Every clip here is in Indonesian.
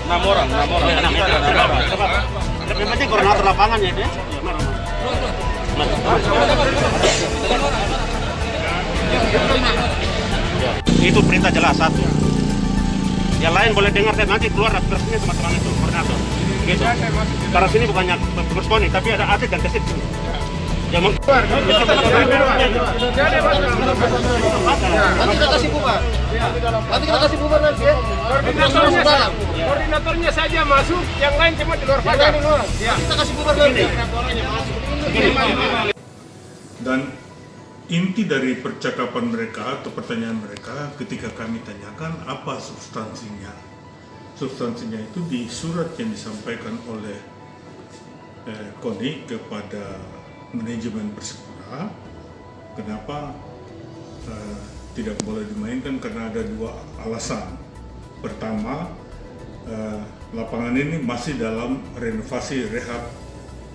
6 orang. Yang penting koordinator lapangan ya dia. Itu perintah jelas satu. Yang lain boleh dengar dan nanti keluar persnya teman-teman itu koordinator. Gitu. Karena sini bukannya berskoni, tapi ada atlet dan kesit. Jangan keluar. Nanti kita kasih bubar. Nanti ya. Koordinatornya saja masuk, yang lain cuma di luar pagar. Ya. Kita kasih bubar nanti. Dan inti dari percakapan mereka atau pertanyaan mereka ketika kami tanyakan apa substansinya. Substansinya itu di surat yang disampaikan oleh KONI kepada manajemen Persipura. Kenapa tidak boleh dimainkan? Karena ada dua alasan. Pertama, lapangan ini masih dalam renovasi, rehab,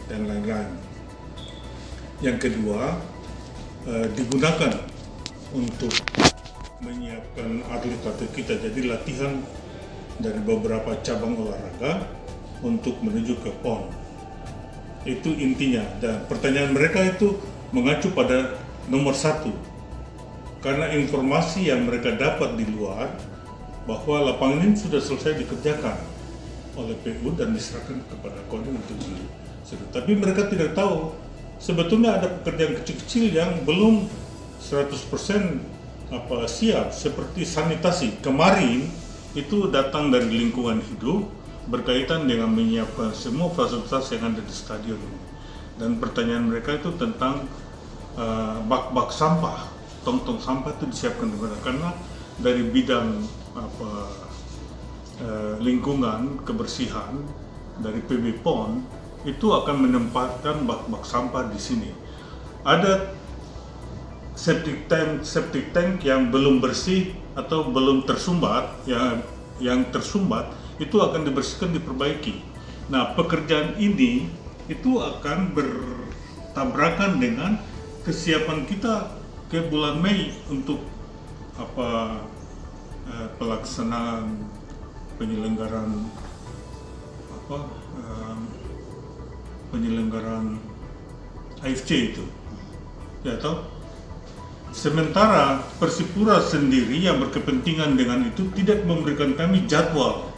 dan lain-lain. Yang kedua, digunakan untuk menyiapkan atlet-atlet kita, jadi latihan dari beberapa cabang olahraga untuk menuju ke PON. Itu intinya, dan pertanyaan mereka itu mengacu pada nomor 1, karena informasi yang mereka dapat di luar bahwa lapangan ini sudah selesai dikerjakan oleh PU dan diserahkan kepada KONI untuk disedot. Tapi mereka tidak tahu sebetulnya ada pekerjaan kecil-kecil yang belum 100% siap, seperti sanitasi. Kemarin itu datang dari lingkungan hidup berkaitan dengan menyiapkan semua fasilitas yang ada di stadion ini. Dan pertanyaan mereka itu tentang bak-bak sampah, tong-tong sampah itu disiapkan di mana? Karena dari bidang lingkungan, kebersihan dari PB PON itu akan menempatkan bak-bak sampah di sini. Ada septic tank yang belum bersih atau belum tersumbat, yang tersumbat itu akan dibersihkan, diperbaiki. Nah, pekerjaan ini itu akan bertabrakan dengan kesiapan kita ke bulan Mei untuk pelaksanaan penyelenggaraan AFC itu. Ya toh? Sementara Persipura sendiri yang berkepentingan dengan itu tidak memberikan kami jadwal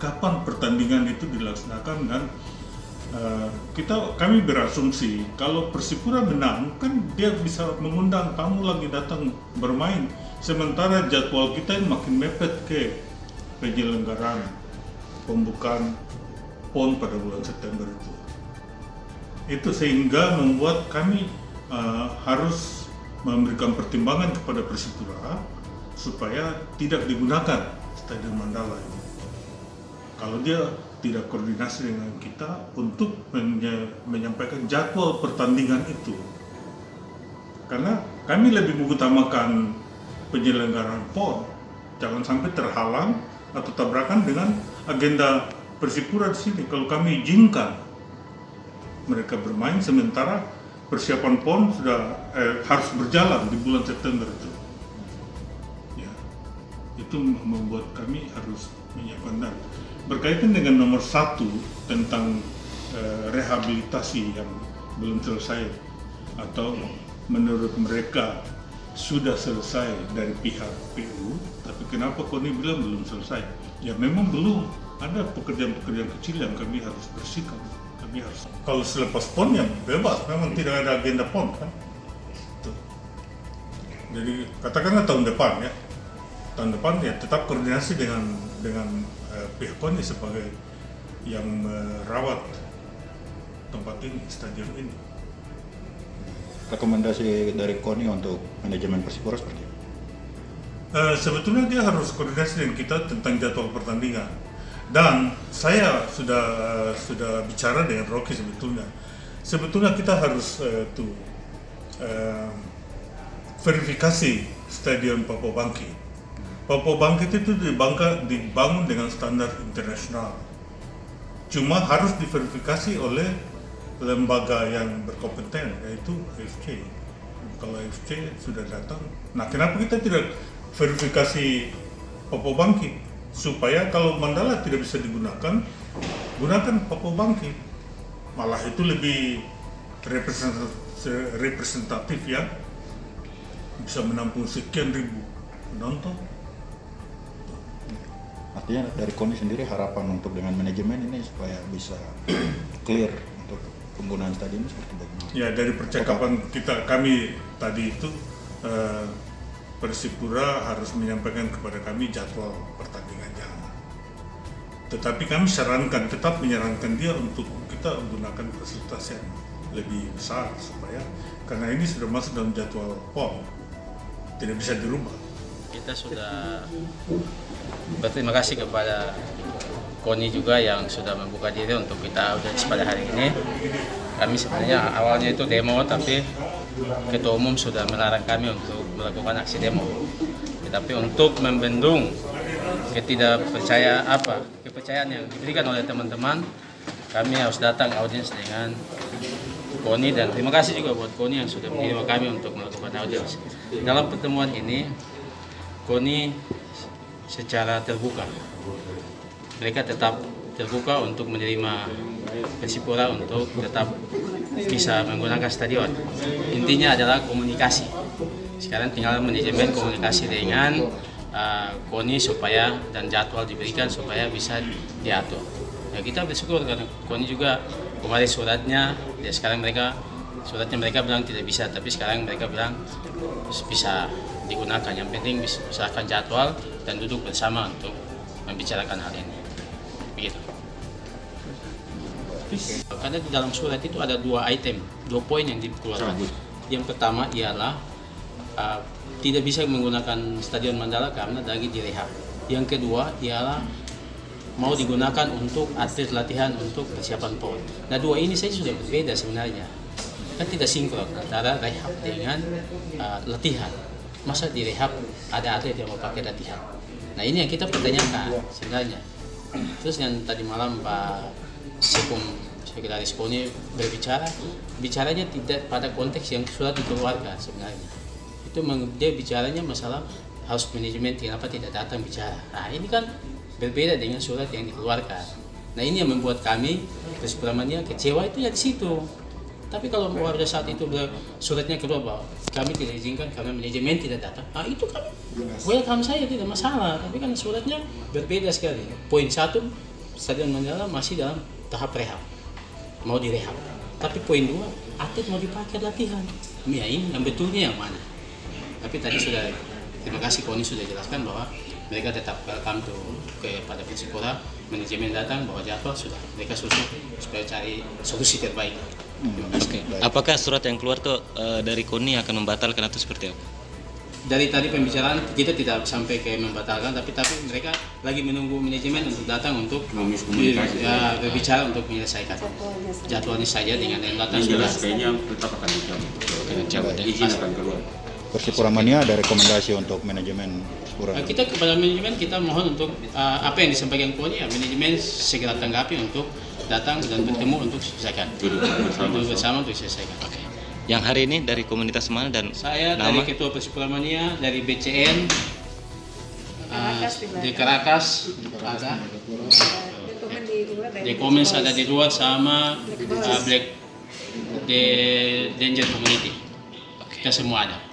kapan pertandingan itu dilaksanakan, dan kami berasumsi kalau Persipura menang kan dia bisa mengundang tamu lagi datang bermain, sementara jadwal kita yang makin mepet ke penyelenggaraan pembukaan PON pada bulan September itu sehingga membuat kami harus memberikan pertimbangan kepada Persipura supaya tidak digunakan Stadion Mandala ini. Kalau dia tidak koordinasi dengan kita untuk menyampaikan jadwal pertandingan itu. Karena kami lebih mengutamakan penyelenggaraan PON, jangan sampai terhalang atau tabrakan dengan agenda Persipura di sini. Kalau kami izinkan mereka bermain sementara persiapan PON sudah harus berjalan di bulan September itu. Ya, itu membuat kami harus menyiapkan. Dan berkaitan dengan nomor 1 tentang rehabilitasi yang belum selesai atau menurut mereka sudah selesai dari pihak PU, tapi kenapa KONI bilang belum selesai? Ya memang belum, ada pekerjaan-pekerjaan kecil yang kami harus bersihkan. Kami harus, kalau selepas PON ya bebas, memang tidak ada agenda PON kan. Tuh. Jadi katakanlah tahun depan ya tetap koordinasi dengan pihak KONI sebagai yang merawat tempat ini, stadion ini. Rekomendasi dari KONI untuk manajemen Persipura seperti apa? Sebetulnya dia harus koordinasi dengan kita tentang jadwal pertandingan. Dan saya sudah bicara dengan Rocky sebetulnya. Sebetulnya kita harus verifikasi Stadion Papua Bangkit. Papua Bangkit itu dibangun dengan standar internasional. Cuma harus diverifikasi oleh lembaga yang berkompeten, yaitu AFC. Kalau AFC sudah datang, nah kenapa kita tidak verifikasi Papua Bangkit? supaya kalau Mandala tidak bisa digunakan, gunakan Papua Bangkit. Malah itu lebih representatif ya, bisa menampung sekian ribu penonton. Artinya dari KONI sendiri harapan untuk dengan manajemen ini supaya bisa clear untuk penggunaan stadion seperti bagaimana? Ya, dari percakapan kami tadi itu, Persipura harus menyampaikan kepada kami jadwal pertandingannya. Tetapi kami tetap menyarankan dia untuk kita gunakan fasilitas yang lebih besar supaya, karena ini sudah masuk dalam jadwal PON, tidak bisa dirubah. Kita sudah berterima kasih kepada KONI juga yang sudah membuka diri untuk kita audiens pada hari ini. Kami sebenarnya awalnya itu demo, tapi Ketua Umum sudah melarang kami untuk melakukan aksi demo. Tetapi untuk membendung kepercayaan yang diberikan oleh teman-teman, kami harus datang audiens dengan KONI, dan terima kasih juga buat KONI yang sudah menerima kami untuk melakukan audiens. Dalam pertemuan ini, KONI secara terbuka, mereka tetap terbuka untuk menerima Persipura untuk tetap bisa menggunakan stadion. Intinya adalah komunikasi. Sekarang tinggal manajemen komunikasi dengan KONI supaya, dan jadwal diberikan supaya bisa diatur. Ya, kita bersyukur karena KONI juga kemarin suratnya mereka bilang tidak bisa, tapi sekarang mereka bilang bisa digunakan. Yang penting misalkan jadwal dan duduk bersama untuk membicarakan hal ini. Begitu. Karena di dalam surat itu ada dua poin yang dikeluarkan. Yang pertama ialah tidak bisa menggunakan Stadion Mandala karena lagi direhab. Yang kedua ialah mau digunakan untuk atlet latihan untuk persiapan PON. Nah, dua ini saja sudah berbeda sebenarnya. Kan tidak sinkron antara rehab dengan latihan. Masa direhab ada atlet yang mau pakai latihan? Nah, ini yang kita pertanyakan sebenarnya. Terus yang tadi malam Pak Sekretaris KONI bicaranya tidak pada konteks yang sudah dikeluarkan sebenarnya. Itu dia bicaranya masalah harus manajemen kenapa tidak datang bicara. Nah, ini kan berbeda dengan surat yang dikeluarkan. Nah, ini yang membuat kami Persipura Mania kecewa itu ya di situ. Tapi kalau pada saat itu suratnya keluar bahwa kami tidak izinkan karena manajemen tidak datang, itu kami welcome saya, tidak masalah. Tapi kan suratnya berbeda sekali. Poin 1, Stadion Mandala masih dalam tahap rehab, mau direhab. Tapi poin 2, atlet mau dipakai latihan. Ya, ini yang betulnya yang mana? Tapi tadi sudah, terima kasih KONI sudah jelaskan bahwa mereka tetap welcome kepada Persipura, manajemen datang bahwa jadwal sudah mereka susun supaya cari solusi terbaik. Oke. Apakah surat yang keluar tuh dari KONI akan membatalkan atau seperti apa? Dari tadi pembicaraan kita tidak sampai ke membatalkan, tapi mereka lagi menunggu manajemen untuk datang untuk berbicara untuk menyelesaikan jadwalnya saja dengan yang datang sudah. Kayaknya tetap akan dicabut. Izin akan keluar. Persipura Mania ada rekomendasi untuk manajemen Persipura? Kita kepada manajemen kita mohon untuk apa yang disampaikan KONI, ya manajemen segera tanggapi untuk datang dan bertemu untuk selesaikan. Duduk bersama untuk selesaikan. Oke. Yang hari ini dari komunitas mana dan saya nama? Dari Ketua Persipura Mania, dari BCN, di Caracas ada, di Comens ada di luar sama Black Danger Community. Kita semua ada.